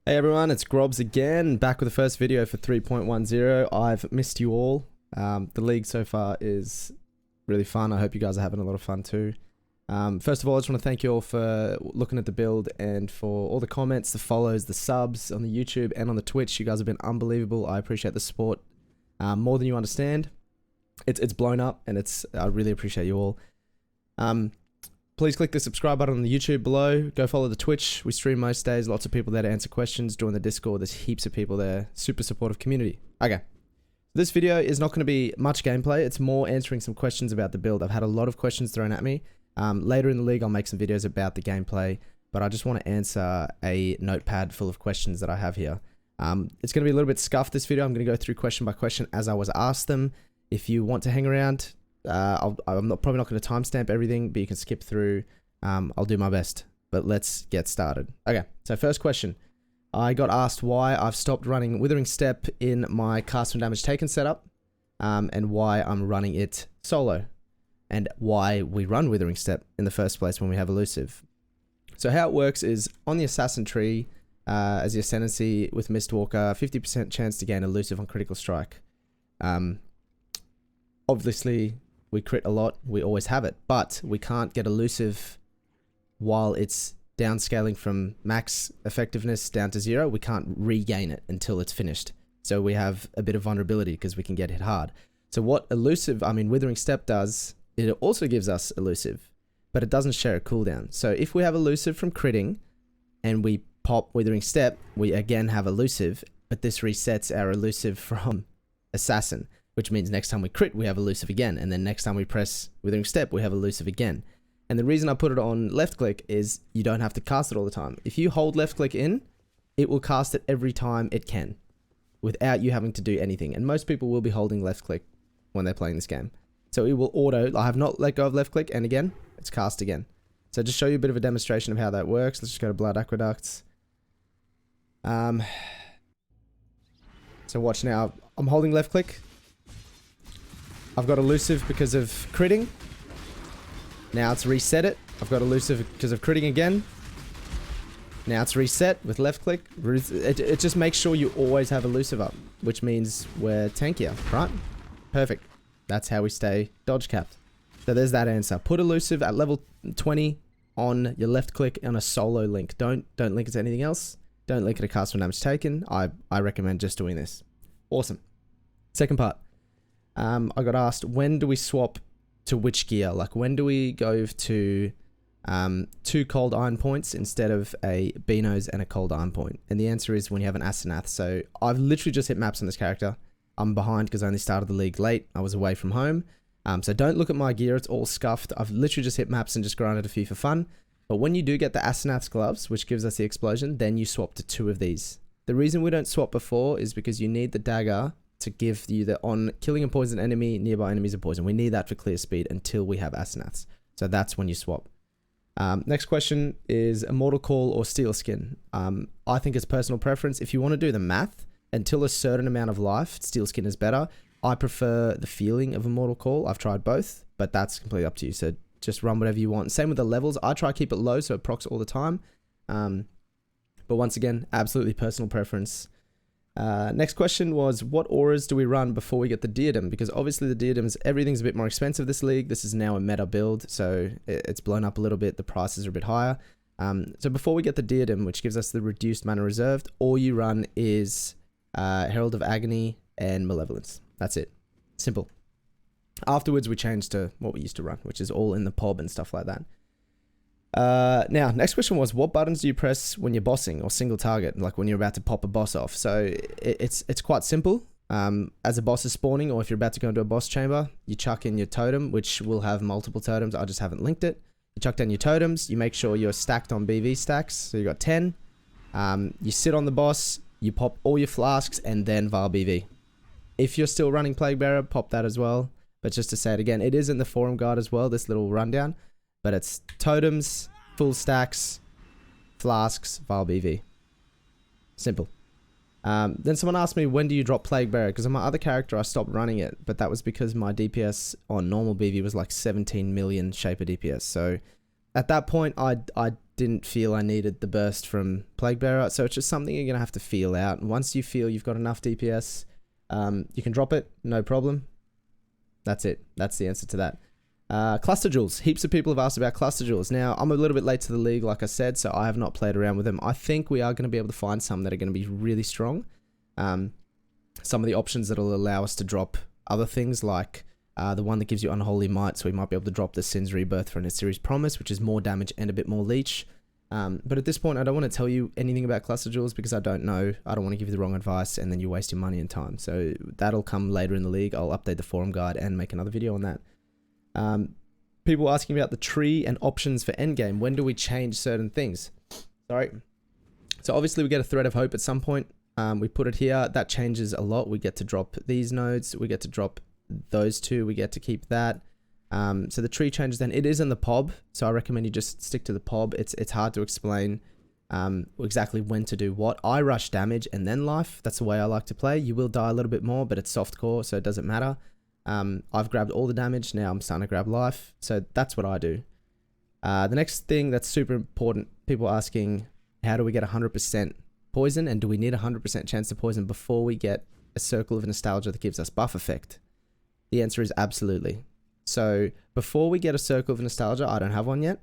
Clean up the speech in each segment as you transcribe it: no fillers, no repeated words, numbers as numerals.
Hey everyone, it's gr0bbs again, back with the first video for 3.10. I've missed you all. The league so far is really fun. I hope you guys are having a lot of fun too. First of all, I just want to thank you all for looking at the build and for all the comments, the follows, the subs on the YouTube and on the Twitch. You guys have been unbelievable. I appreciate the support more than you understand. It's blown up and I really appreciate you all. Please click the subscribe button on the YouTube below. Go follow the Twitch. We stream most days. Lots of people there to answer questions. Join the Discord. There's heaps of people there. Super supportive community. Okay. This video is not going to be much gameplay. It's more answering some questions about the build. I've had a lot of questions thrown at me. Later in the league, I'll make some videos about the gameplay, but I just want to answer a notepad full of questions that I have here. It's going to be a little bit scuffed, this video. I'm going to go through question by question as I was asked them. If you want to hang around, I'm probably not going to timestamp everything, but you can skip through. I'll do my best, but let's get started. Okay, so first question. I got asked why I've stopped running Withering Step in my cast from damage taken setup, and why I'm running it solo, and why we run Withering Step in the first place when we have Elusive. So how it works is, on the Assassin tree, as your Ascendancy with Mistwalker, 50% chance to gain Elusive on critical strike. Obviously, we crit a lot, we always have it, but we can't get Elusive while it's downscaling from max effectiveness down to 0. We can't regain it until it's finished. So we have a bit of vulnerability because we can get hit hard. So what Withering Step does, it also gives us Elusive, but it doesn't share a cooldown. So if we have Elusive from critting and we pop Withering Step, we again have Elusive, but this resets our Elusive from Assassin, which means next time we crit, we have Elusive again. And then next time we press Withering Step, we have Elusive again. And the reason I put it on left click is you don't have to cast it all the time. If you hold left click in, it will cast it every time it can without you having to do anything. And most people will be holding left click when they're playing this game. So it will auto. I have not let go of left click, and again, it's cast again. So just show you a bit of a demonstration of how that works. Let's just go to Blood Aqueducts. So watch now. I'm holding left click. I've got Elusive because of critting. Now it's reset it. I've got Elusive because of critting again. Now it's reset with left click. It just makes sure you always have Elusive up, which means we're tankier, right? Perfect. That's how we stay dodge capped. So there's that answer. Put Elusive at level 20 on your left click on a solo link. Don't link it to anything else. Don't link it to cast from damage taken. I recommend just doing this. Awesome. Second part. I got asked, when do we swap to which gear? Like, when do we go to 2 cold iron points instead of a Benos and a cold iron point? And the answer is when you have an Asenath. So I've literally just hit maps on this character. I'm behind because I only started the league late. I was away from home. So don't look at my gear. It's all scuffed. I've literally just hit maps and just grinded a few for fun. But when you do get the Asenath's gloves, which gives us the explosion, then you swap to 2 of these. The reason we don't swap before is because you need the dagger to give you the on killing a poison enemy, nearby enemies are poison. We need that for clear speed until we have Asenaths. So that's when you swap. Next question is Immortal Call or Steel Skin. I think it's personal preference. If you want to do the math, until a certain amount of life, Steel Skin is better. I prefer the feeling of Immortal Call. I've tried both, but that's completely up to you. So just run whatever you want. Same with the levels. I try to keep it low so it procs all the time. But once again, absolutely personal preference. Next question was, what auras do we run before we get the Deardon? Because obviously the Deardons, everything's a bit more expensive this league. This is now a meta build, so it's blown up a little bit. The prices are a bit higher. So before we get the Deardon, which gives us the reduced mana reserved, all you run is Herald of Agony and Malevolence. That's it. Simple. Afterwards, we change to what we used to run, which is all in the POB and stuff like that. Now, next question was, what buttons do you press when you're bossing or single target, like when you're about to pop a boss off? So it's quite simple. As a boss is spawning, or if you're about to go into a boss chamber, you chuck in your totem, which will have multiple totems. I just haven't linked it. You chuck down your totems. You make sure you're stacked on BV stacks. So you got 10. You sit on the boss. You pop all your flasks and then Vaal BV. If you're still running Plague Bearer, pop that as well. But just to say it again, it is in the forum guide as well, this little rundown. But it's totems, full stacks, flasks, Vaal BV. Simple. Then someone asked me, when do you drop Plague Bearer? Because on my other character, I stopped running it. But that was because my DPS on normal BV was like 17 million Shaper DPS. So at that point, I didn't feel I needed the burst from Plague Bearer, so it's just something you're going to have to feel out. And once you feel you've got enough DPS, you can drop it, no problem. That's it. That's the answer to that. Cluster Jewels. Heaps of people have asked about Cluster Jewels. Now, I'm a little bit late to the league, like I said, so I have not played around with them. I think we are going to be able to find some that are going to be really strong. Some of the options that will allow us to drop other things, like the one that gives you Unholy Might, so we might be able to drop the Sin's Rebirth for an Series Promise, which is more damage and a bit more leech. But at this point, I don't want to tell you anything about Cluster Jewels because I don't know. I don't want to give you the wrong advice and then you waste your money and time. So that'll come later in the league. I'll update the forum guide and make another video on that. People asking about the tree and options for endgame. When do we change certain things? Sorry. So obviously we get a Thread of Hope at some point. We put it here. That changes a lot. We get to drop these nodes. We get to drop those two. We get to keep that. So the tree changes then. It is in the POB, so I recommend you just stick to the POB. It's hard to explain exactly when to do what. I rush damage and then life. That's the way I like to play. You will die a little bit more, but it's soft core, so it doesn't matter. I've grabbed all the damage. Now I'm starting to grab life. So that's what I do. The next thing that's super important, people asking, how do we get 100% poison? And do we need a 100% chance to poison before we get a Circle of Nostalgia that gives us buff effect? The answer is absolutely. So before we get a Circle of Nostalgia, I don't have one yet.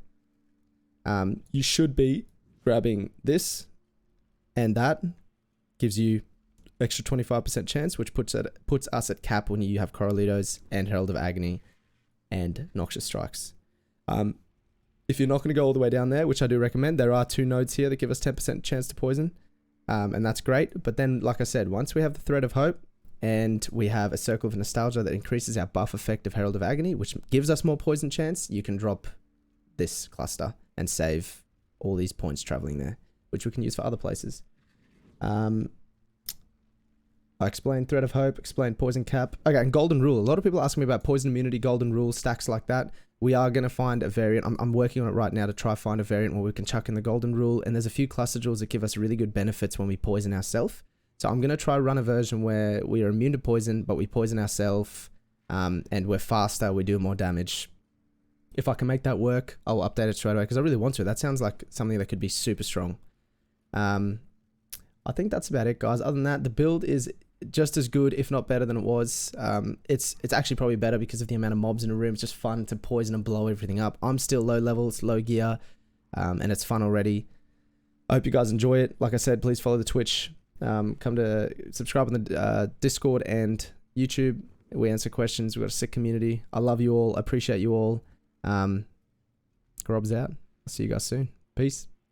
You should be grabbing this and that. Gives you extra 25% chance, which puts us at cap when you have Corralitos and Herald of Agony and Noxious Strikes. If you're not going to go all the way down there, which I do recommend, there are 2 nodes here that give us 10% chance to poison. And that's great. But then, like I said, once we have the Thread of Hope and we have a Circle of Nostalgia that increases our buff effect of Herald of Agony, which gives us more poison chance, you can drop this cluster and save all these points traveling there, which we can use for other places. I explained Thread of Hope, explained Poison Cap. Okay, and Golden Rule. A lot of people ask me about Poison Immunity, Golden Rule, stacks like that. We are going to find a variant. I'm working on it right now to try find a variant where we can chuck in the Golden Rule. And there's a few Cluster Jewels that give us really good benefits when we poison ourselves. So I'm going to try run a version where we are immune to poison, but we poison ourselves. And we're faster, we do more damage. If I can make that work, I'll update it straight away because I really want to. That sounds like something that could be super strong. I think that's about it, guys. Other than that, the build is just as good, if not better than it was. It's actually probably better because of the amount of mobs in a room. It's just fun to poison and blow everything up. I'm still low levels, low gear, and it's fun already. I hope you guys enjoy it. Like I said, please follow the Twitch. Come to subscribe on the Discord and YouTube. We answer questions. We've got a sick community. I love you all. I appreciate you all. gr0bbs out. I'll see you guys soon. Peace.